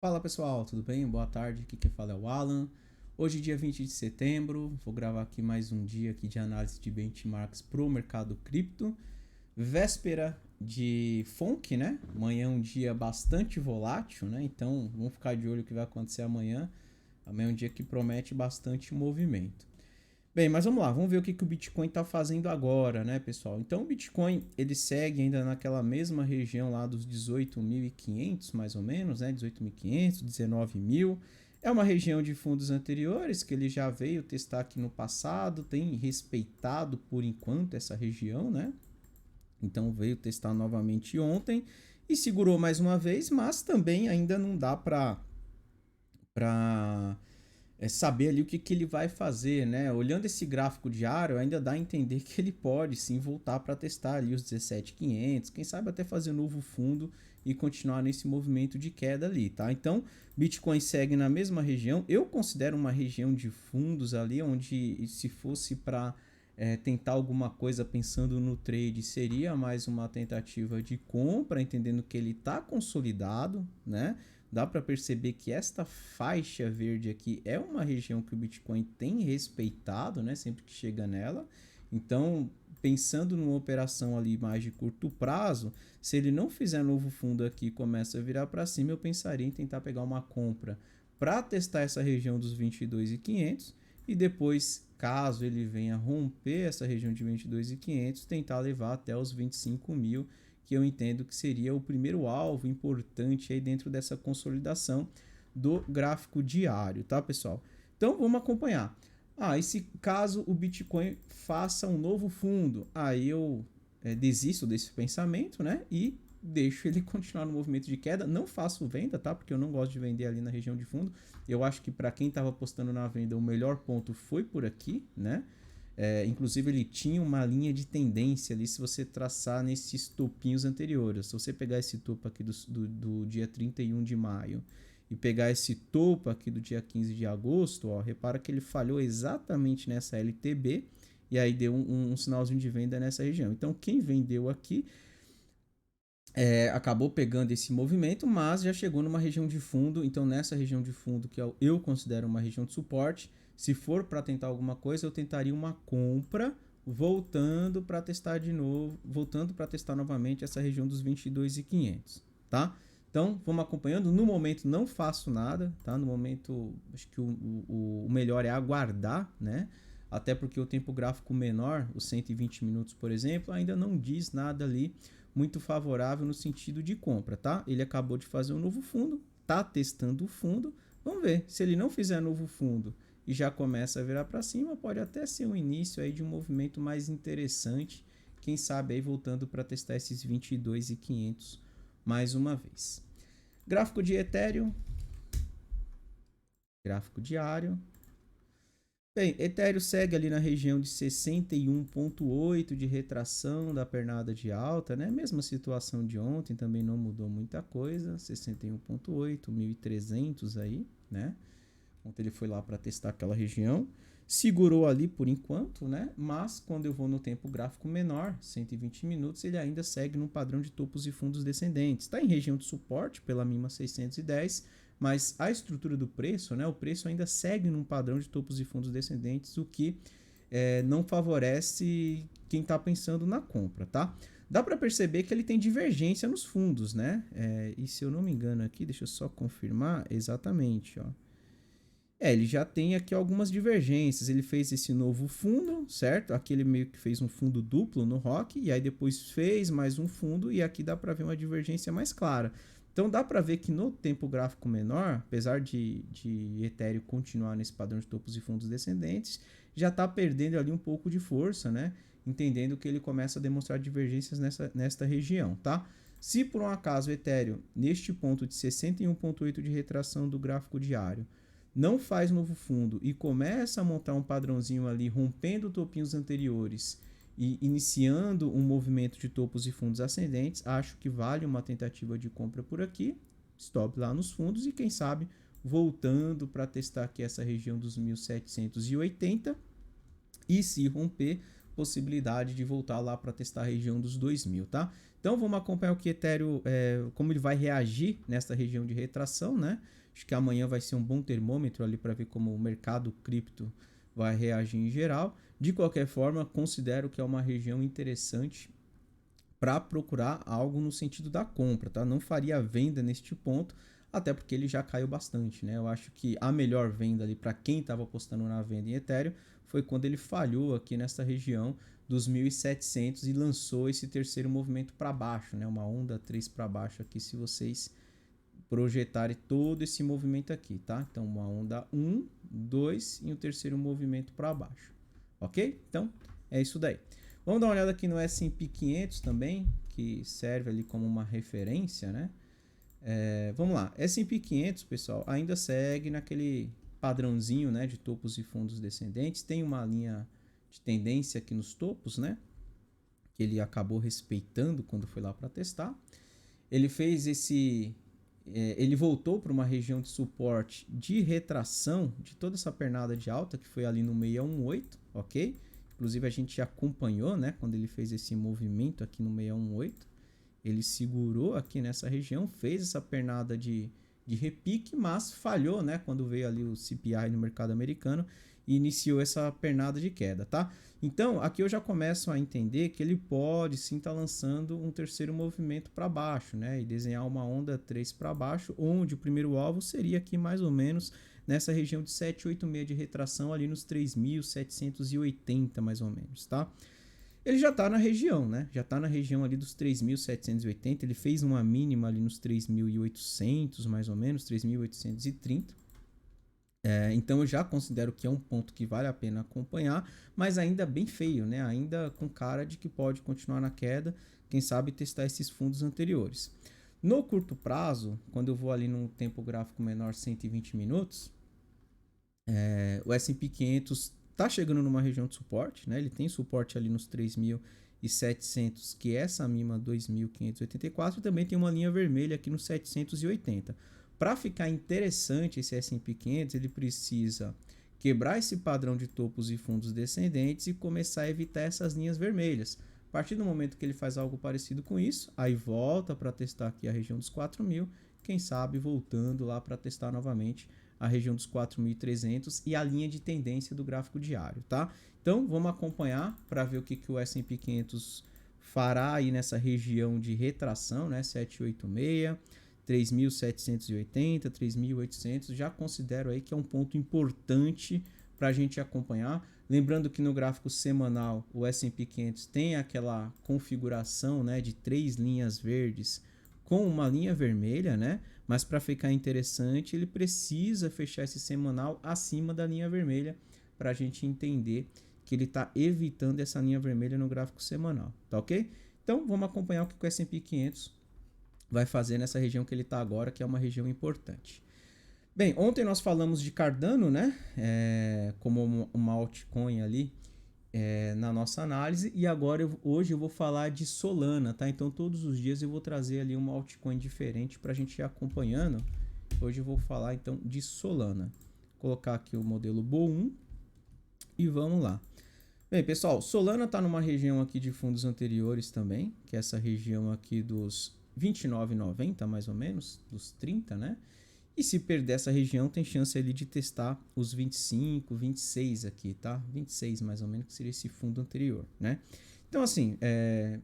Fala pessoal, tudo bem? Boa tarde, aqui quem fala é o Alan. Hoje, dia 20 de setembro, vou gravar aqui mais um dia aqui de análise de benchmarks para o mercado cripto. Véspera de FONC, né? Amanhã é um dia bastante volátil, né? Então vamos ficar de olho no que vai acontecer amanhã. Amanhã é um dia que promete bastante movimento. Bem, mas vamos lá, vamos ver o que o Bitcoin está fazendo agora, né, pessoal? Então, o Bitcoin, ele segue ainda naquela mesma região lá dos 18.500, mais ou menos, né? 18.500, 19.000. É uma região de fundos anteriores que ele já veio testar aqui no passado, tem respeitado por enquanto essa região, né? Então, veio testar novamente ontem e segurou mais uma vez, mas também ainda não dá para saber ali o que ele vai fazer, né? Olhando esse gráfico diário, ainda dá a entender que ele pode sim voltar para testar ali os 17.500, quem sabe até fazer um novo fundo e continuar nesse movimento de queda ali, tá? Então, Bitcoin segue na mesma região. Eu considero uma região de fundos ali, onde se fosse para tentar alguma coisa pensando no trade, seria mais uma tentativa de compra, entendendo que ele está consolidado, né? Dá para perceber que esta faixa verde aqui é uma região que o Bitcoin tem respeitado, né, sempre que chega nela. Então, pensando numa operação ali mais de curto prazo, se ele não fizer novo fundo aqui e começa a virar para cima, eu pensaria em tentar pegar uma compra para testar essa região dos 22.500 e depois, caso ele venha romper essa região de 22.500, tentar levar até os 25.000, que eu entendo que seria o primeiro alvo importante aí dentro dessa consolidação do gráfico diário, tá, pessoal? Então vamos acompanhar. E se caso o Bitcoin faça um novo fundo, aí eu desisto desse pensamento, né? E deixo ele continuar no movimento de queda. Não faço venda, tá? Porque eu não gosto de vender ali na região de fundo. Eu acho que para quem estava apostando na venda, o melhor ponto foi por aqui, né? Inclusive ele tinha uma linha de tendência ali se você traçar nesses topinhos anteriores. Se você pegar esse topo aqui do dia 31 de maio e pegar esse topo aqui do dia 15 de agosto, ó, repara que ele falhou exatamente nessa LTB e aí deu um sinalzinho de venda nessa região. Então quem vendeu aqui acabou pegando esse movimento, mas já chegou numa região de fundo. Então nessa região de fundo, que eu considero uma região de suporte, se for para tentar alguma coisa, eu tentaria uma compra voltando para testar de novo, voltando para testar novamente essa região dos 22.500, tá? Então, vamos acompanhando. No momento não faço nada, tá? No momento, acho que o melhor é aguardar, né? Até porque o tempo gráfico menor, os 120 minutos, por exemplo, ainda não diz nada ali muito favorável no sentido de compra, tá? Ele acabou de fazer um novo fundo, tá testando o fundo. Vamos ver, se ele não fizer novo fundo e já começa a virar para cima, pode até ser um início aí de um movimento mais interessante, quem sabe aí voltando para testar esses 22.500 mais uma vez. Gráfico de Ethereum, gráfico diário. Bem, Ethereum segue ali na região de 61,8 de retração da pernada de alta, né? Mesma situação de ontem, também não mudou muita coisa, 61,8, 1.300 aí, né? Ontem ele foi lá para testar aquela região, segurou ali por enquanto, né? Mas quando eu vou no tempo gráfico menor, 120 minutos, ele ainda segue num padrão de topos e fundos descendentes. Está em região de suporte pela mínima 610, mas a estrutura do preço, né? O preço ainda segue num padrão de topos e fundos descendentes, o que não favorece quem está pensando na compra, tá? Dá para perceber que ele tem divergência nos fundos, né? E se eu não me engano aqui, deixa eu só confirmar exatamente, ó. Ele já tem aqui algumas divergências. Ele fez esse novo fundo, certo? Aqui ele meio que fez um fundo duplo no ROC, e aí depois fez mais um fundo, e aqui dá para ver uma divergência mais clara. Então dá para ver que no tempo gráfico menor, apesar de Ethereum continuar nesse padrão de topos e fundos descendentes, já está perdendo ali um pouco de força, né? Entendendo que ele começa a demonstrar divergências nesta região, tá? Se por um acaso o Ethereum, neste ponto de 61,8 de retração do gráfico diário, não faz novo fundo e começa a montar um padrãozinho ali, rompendo topinhos anteriores e iniciando um movimento de topos e fundos ascendentes, acho que vale uma tentativa de compra por aqui, stop lá nos fundos e quem sabe voltando para testar aqui essa região dos 1.780 e se romper, possibilidade de voltar lá para testar a região dos 2.000, tá? Então vamos acompanhar o que Ethereum, como ele vai reagir nessa região de retração, né? Acho que amanhã vai ser um bom termômetro ali para ver como o mercado cripto vai reagir em geral. De qualquer forma, considero que é uma região interessante para procurar algo no sentido da compra, tá? Não faria venda neste ponto, até porque ele já caiu bastante, né? Eu acho que a melhor venda ali para quem estava apostando na venda em Ethereum foi quando ele falhou aqui nessa região dos 1.700 e lançou esse terceiro movimento para baixo, né? Uma onda 3 para baixo aqui, se vocês projetarem todo esse movimento aqui, tá? Então, uma onda 1, 2 e um terceiro movimento para baixo, ok? Então, é isso daí. Vamos dar uma olhada aqui no S&P 500 também, que serve ali como uma referência, né? Vamos lá, S&P 500, pessoal, ainda segue naquele padrãozinho, né, de topos e fundos descendentes. Tem uma linha de tendência aqui nos topos, né, que ele acabou respeitando quando foi lá para testar. Ele fez ele voltou para uma região de suporte de retração de toda essa pernada de alta que foi ali no 618, ok? Inclusive a gente acompanhou, né, quando ele fez esse movimento aqui no 618. Ele segurou aqui nessa região, fez essa pernada de repique, mas falhou, né, quando veio ali o CPI no mercado americano e iniciou essa pernada de queda, tá? Então, aqui eu já começo a entender que ele pode sim estar lançando um terceiro movimento para baixo, né, e desenhar uma onda 3 para baixo, onde o primeiro alvo seria aqui mais ou menos nessa região de 786 de retração ali nos 3.780 mais ou menos, tá? Ele já está na região, né? Já está na região ali dos 3.780. Ele fez uma mínima ali nos 3.800, mais ou menos, 3.830. Então eu já considero que é um ponto que vale a pena acompanhar, mas ainda bem feio, né? Ainda com cara de que pode continuar na queda, quem sabe testar esses fundos anteriores. No curto prazo, quando eu vou ali num tempo gráfico menor, 120 minutos, o S&P 500 está chegando numa região de suporte, né? Ele tem suporte ali nos 3.700, que é essa mínima 2.584, e também tem uma linha vermelha aqui nos 780. Para ficar interessante esse S&P 500, ele precisa quebrar esse padrão de topos e fundos descendentes e começar a evitar essas linhas vermelhas. A partir do momento que ele faz algo parecido com isso, aí volta para testar aqui a região dos 4.000, quem sabe voltando lá para testar novamente a região dos 4.300 e a linha de tendência do gráfico diário, tá? Então, vamos acompanhar para ver o que o S&P 500 fará aí nessa região de retração, né? 786, 3.780, 3.800, já considero aí que é um ponto importante para a gente acompanhar. Lembrando que no gráfico semanal, o S&P 500 tem aquela configuração, né, de 3 linhas verdes com uma linha vermelha, né? Mas para ficar interessante, ele precisa fechar esse semanal acima da linha vermelha para a gente entender que ele está evitando essa linha vermelha no gráfico semanal, tá ok? Então vamos acompanhar o que o S&P 500 vai fazer nessa região que ele está agora, que é uma região importante. Bem, ontem nós falamos de Cardano, né? Como uma altcoin ali na nossa análise, e agora hoje eu vou falar de Solana, tá? Então todos os dias eu vou trazer ali uma altcoin diferente para a gente ir acompanhando. Hoje eu vou falar então de Solana. Vou colocar aqui o modelo BO1 e vamos lá. Bem, pessoal, Solana está numa região aqui de fundos anteriores também, que é essa região aqui dos 29,90 mais ou menos, dos 30, né? E se perder essa região, tem chance ali de testar os 25, 26 aqui, tá? 26 mais ou menos, que seria esse fundo anterior, né? Então, assim,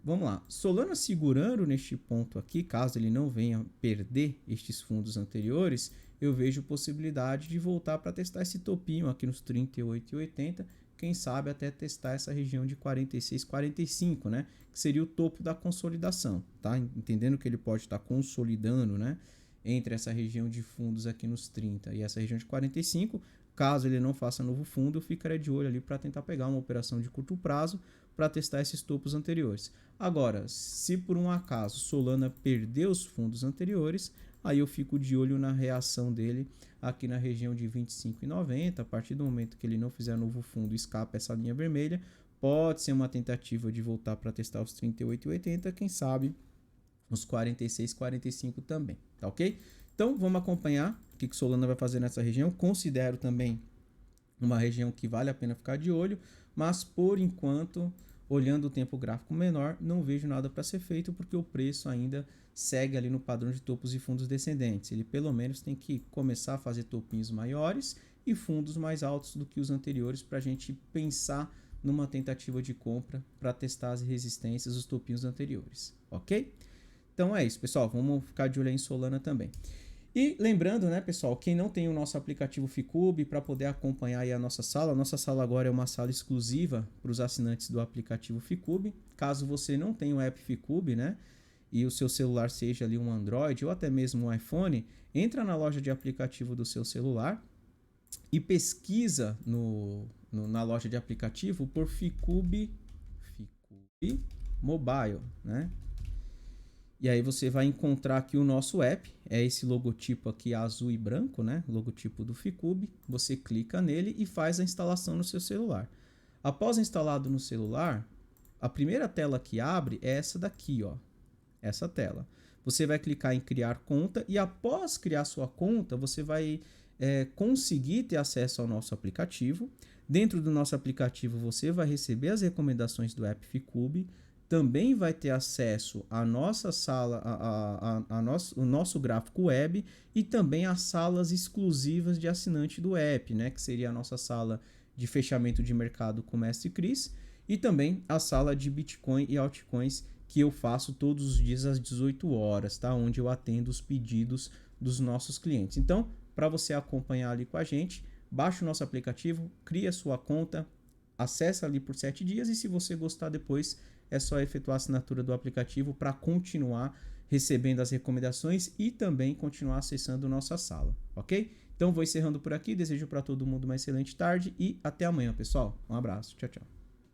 vamos lá. Solana segurando neste ponto aqui, caso ele não venha perder estes fundos anteriores, eu vejo possibilidade de voltar para testar esse topinho aqui nos 38,80, quem sabe até testar essa região de 46, 45, né? Que seria o topo da consolidação, tá? Entendendo que ele pode estar consolidando, né? Entre essa região de fundos aqui nos 30 e essa região de 45, caso ele não faça novo fundo, eu ficaria de olho ali para tentar pegar uma operação de curto prazo para testar esses topos anteriores. Agora, se por um acaso Solana perder os fundos anteriores, aí eu fico de olho na reação dele aqui na região de 25,90. A partir do momento que ele não fizer novo fundo e escapa essa linha vermelha, pode ser uma tentativa de voltar para testar os 38,80, quem sabe os 46, 45 também, tá ok? Então vamos acompanhar o que Solana vai fazer nessa região. Considero também uma região que vale a pena ficar de olho, mas por enquanto, olhando o tempo gráfico menor, não vejo nada para ser feito porque o preço ainda segue ali no padrão de topos e fundos descendentes. Ele pelo menos tem que começar a fazer topinhos maiores e fundos mais altos do que os anteriores para a gente pensar numa tentativa de compra para testar as resistências dos topinhos anteriores, ok? Então é isso, pessoal. Vamos ficar de olho aí em Solana também. E lembrando, né, pessoal, quem não tem o nosso aplicativo Ficube para poder acompanhar aí a nossa sala agora é uma sala exclusiva para os assinantes do aplicativo Ficube. Caso você não tenha o app Ficube, né, e o seu celular seja ali um Android ou até mesmo um iPhone, entra na loja de aplicativo do seu celular e pesquisa na loja de aplicativo por Ficube Mobile, né? E aí você vai encontrar aqui o nosso app, é esse logotipo aqui azul e branco, né? Logotipo do Ficube. Você clica nele e faz a instalação no seu celular. Após instalado no celular, a primeira tela que abre é essa daqui, ó. Essa tela. Você vai clicar em criar conta e após criar sua conta, você vai conseguir ter acesso ao nosso aplicativo. Dentro do nosso aplicativo, você vai receber as recomendações do app Ficube, também vai ter acesso à nossa sala, o nosso gráfico web e também às salas exclusivas de assinante do app, né? Que seria a nossa sala de fechamento de mercado com o Mestre Cris e também a sala de Bitcoin e altcoins que eu faço todos os dias às 18 horas, tá? Onde eu atendo os pedidos dos nossos clientes. Então, para você acompanhar ali com a gente, baixa o nosso aplicativo, cria sua conta, acessa ali por 7 dias e se você gostar depois, é só efetuar a assinatura do aplicativo para continuar recebendo as recomendações e também continuar acessando nossa sala, ok? Então vou encerrando por aqui, desejo para todo mundo uma excelente tarde e até amanhã, pessoal. Um abraço, tchau, tchau.